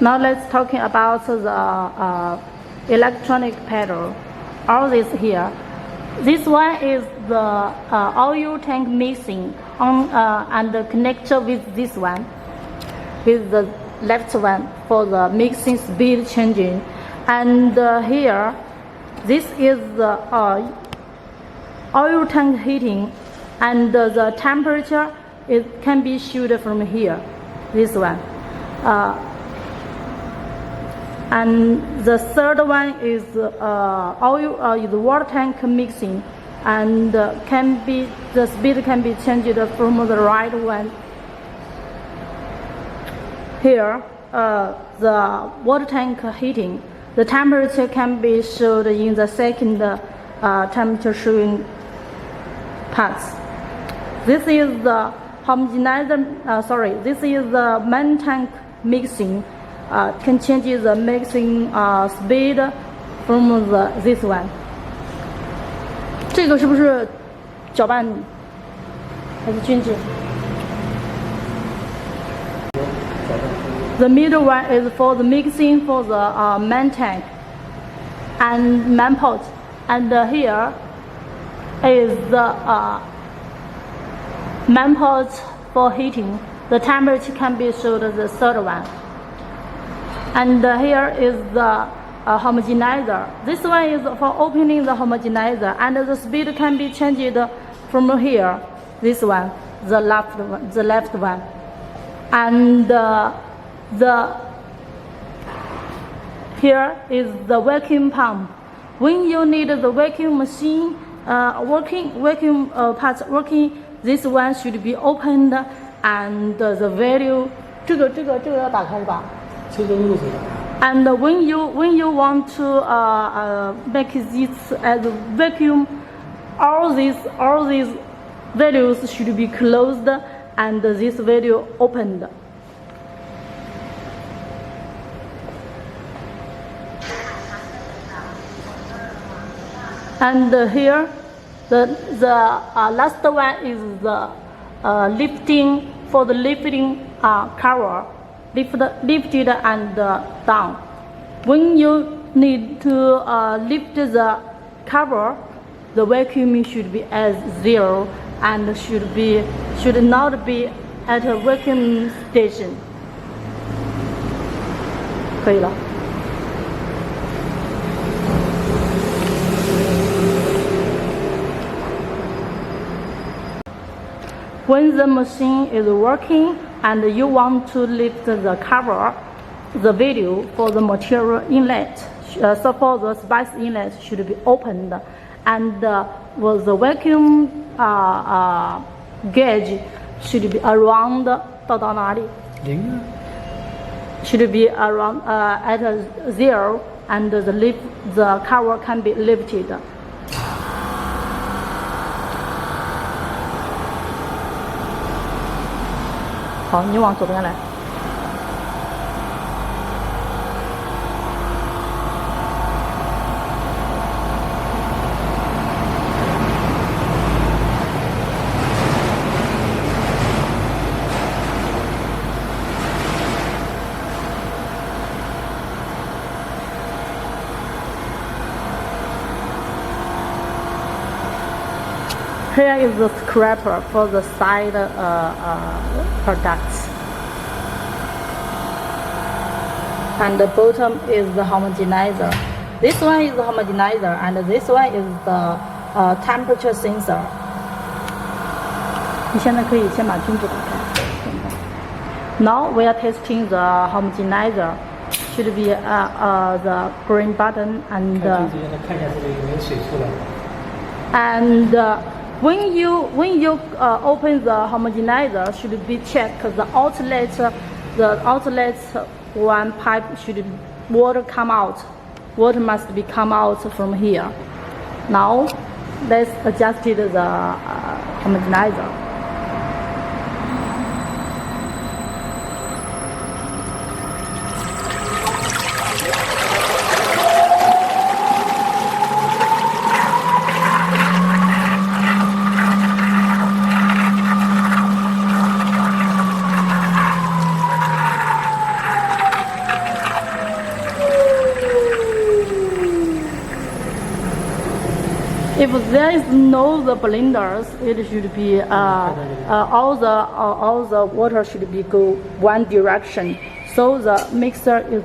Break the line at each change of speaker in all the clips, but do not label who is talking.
Now let's talking about the electronic pedal. All this here. This one is the oil tank mixing on and the connector with this one, with the left one for the mixing speed changing. And here, this is the oil tank heating, and the temperature can be shoot from here. This one. And the third one is oil, the water tank mixing, and the speed can be changed from the right one. Here, the water tank heating, the temperature can be showed in the second temperature showing parts. This is the homogenizer. This is the main tank mixing. Can change the mixing speed from this one. 这个是不是搅拌还是均质 ？The middle one is for the mixing for the main tank and main pot, and here is the main pot for heating. The temperature can be showed the third one. And here is the homogenizer. This one is for opening the homogenizer, and the speed can be changed from here. This one, the left one, and here is the vacuum pump. When you need the vacuum machine vacuum parts working, this one should be opened, and the value 这个要打开吧。 And when you want to make this as a vacuum, all these values should be closed and this value opened. And here, the last one is the lifting for the lifting cover. Lifted and down. When you need to lift the cover, the vacuum should be at 0 and should not be at a vacuum station. 可以了。When the machine is working and you want to lift the cover, the value for the material inlet, so for the spice inlet should be opened, and the vacuum gauge should be around 到哪里？ Should be around at 0, and the cover can be lifted. 好，你往左边来。Here is the scraper for the side products. And the bottom is the homogenizer. This one is the homogenizer, and this one is the temperature sensor. 你现在可以先把均质打开。Now we are testing the homogenizer. Should be the green button and. And when you open the homogenizer, should be checked the outlet one pipe should water come out. Water must be come out from here. Now let's adjust the homogenizer. If there is no the blenders, it should be all the water should be go one direction. So the mixer is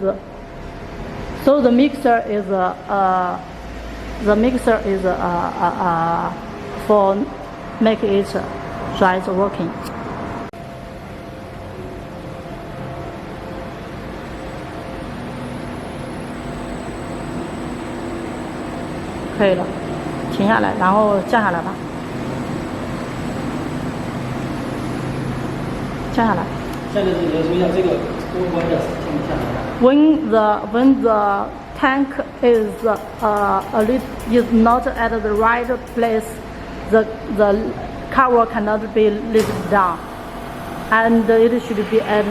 for make it right working. 可以了，停下来，然后降下来吧，降下来。
现在是说一下这个弯的停下来。
When the tank is not at the right place, the cover cannot be lifted down, and it should be at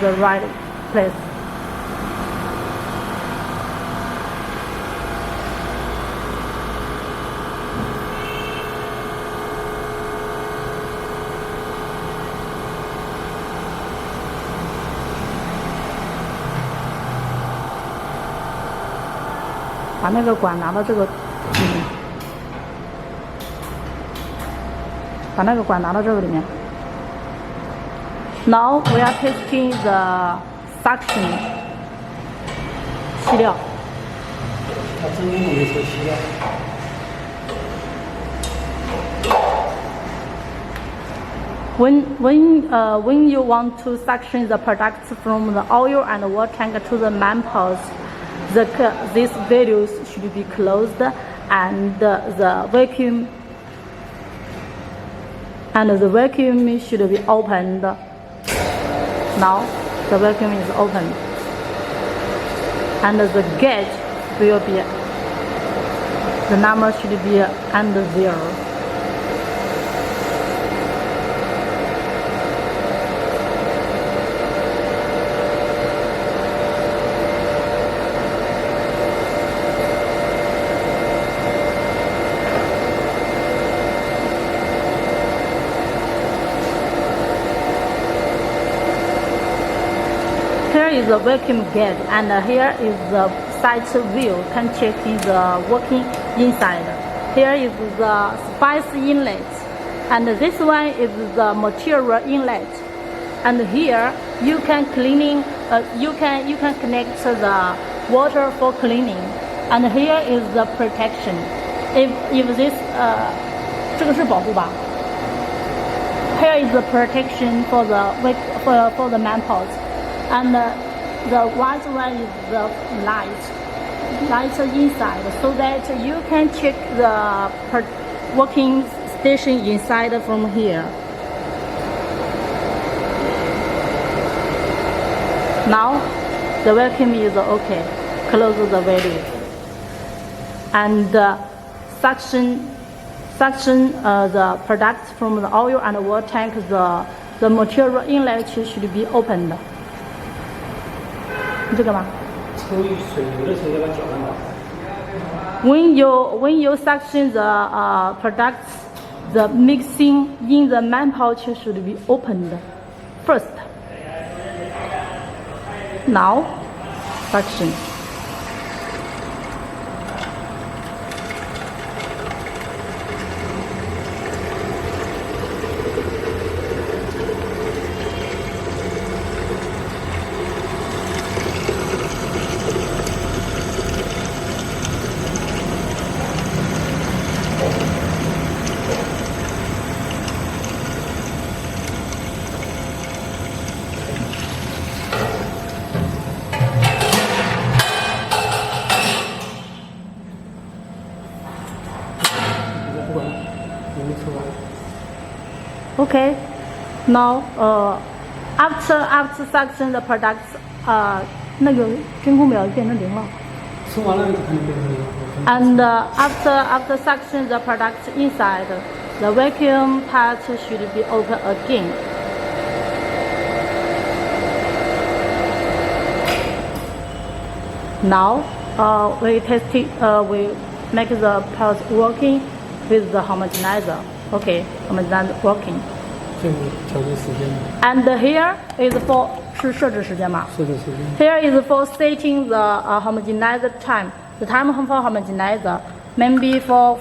the right place. 把那个管拿到这个，把那个管拿到这个里面。Now we are testing the suction 吸料。
它真空的时候吸料。
When you want to suction the products from the oil and water tank to the manifolds, these values should be closed, and the vacuum should be opened. Now the vacuum is open, and the gauge will be, the number should be under 0. Here is the vacuum gauge, and here is the side view. Can check the working inside. Here is the spice inlet, and this one is the material inlet. And here you can cleaning. You can connect the water for cleaning. And here is the protection. If this 这个是保护吧。Here is the protection for the manifolds. And the white one is the light inside, so that you can check the working station inside from here. Now the vacuum is okay. Close the valve and suction the products from the oil and water tank. The material inlet should be opened. 这个吗？
抽水流的时候要把搅拌好。
When you suction the products, the mixing in the manifold should be opened first. Now, suction. Okay, now after suction the products 那个真空表变成0了。
抽完了就可能变成0。
And after suction the products inside, the vacuum part should be open again. Now we make the parts working with the homogenizer. Okay, homogenizer working.
这个调整时间。
And here is for 是设置时间吗？
设置时间。
Here is for setting the homogenizer time. The time for homogenizer maybe for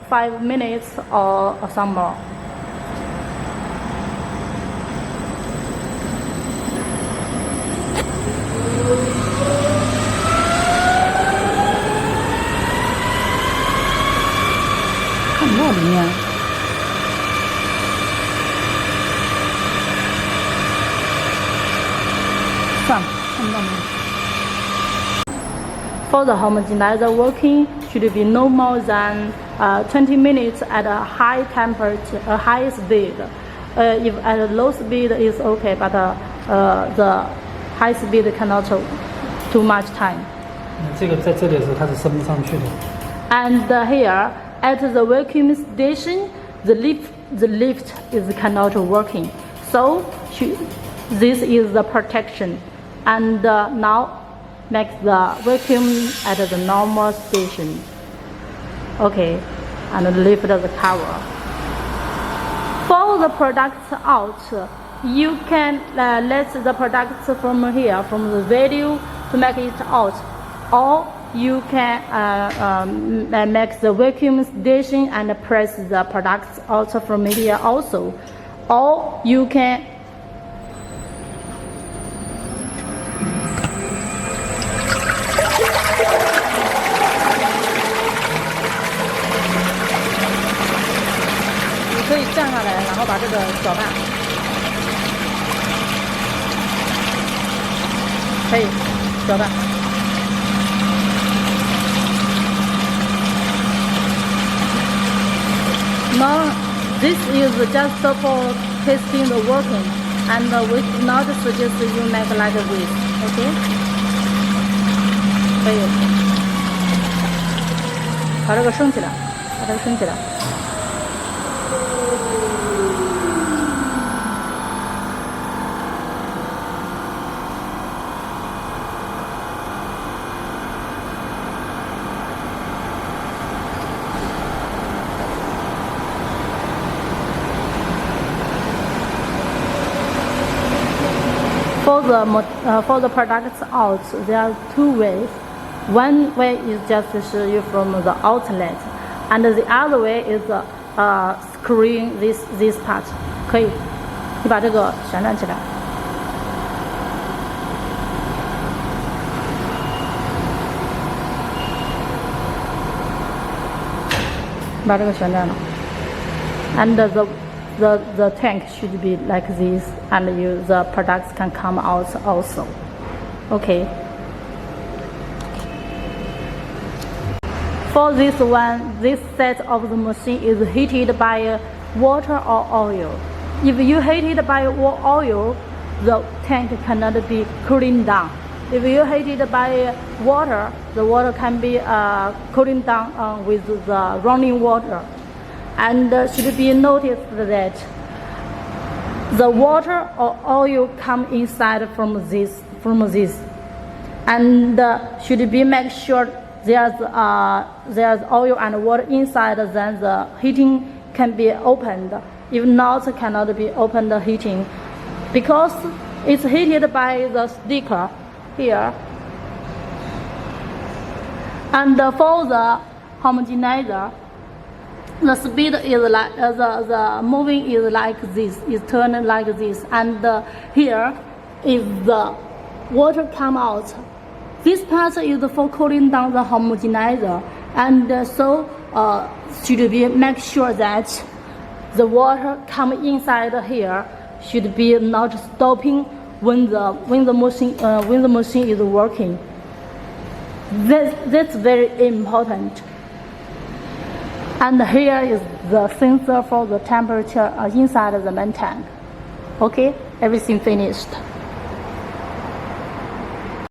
5 minutes or some more. For the homogenizer working should be no more than 20 minutes at a high temperature, a high speed. If at a low speed is okay, but the high speed cannot too much time.
这个在这里的时候它是升不上去的。
And here at the vacuum station, the lift is cannot working. So this is the protection. And now make the vacuum at the normal station. Okay, and lift the cover. For the products out, you can let the products from here, from the video to make it out, or you can make the vacuum station and press the products out from here also, or you can可以站下来，然后把这个搅拌，可以搅拌。Now this is just for testing the working, and we do not suggest you make like this. Okay? 可以，把这个升起来，把这个升起来。For the products out, there are two ways. One way is just to show you from the outlet, and the other way is screwing this part. 可以，你把这个旋转起来。把这个旋转了 ，and the tank should be like this, and the products can come out also. Okay. For this one, this set of the machine is heated by water or oil. If you heat it by oil, the tank cannot be cooling down. If you heat it by water, the water can be cooling down with the running water. And should be noticed that the water or oil come inside from this, and should be make sure there's oil and water inside, then the heating can be opened. If not, cannot be opened the heating, because it's heated by the sticker here. And for the homogenizer, the speed is like the moving is like this, is turned like this, and here is the water come out. This part is for cooling down the homogenizer, and so should be make sure that the water come inside here should be not stopping when the machine is working. That's very important. And here is the sensor for the temperature inside the main tank. Okay, everything finished.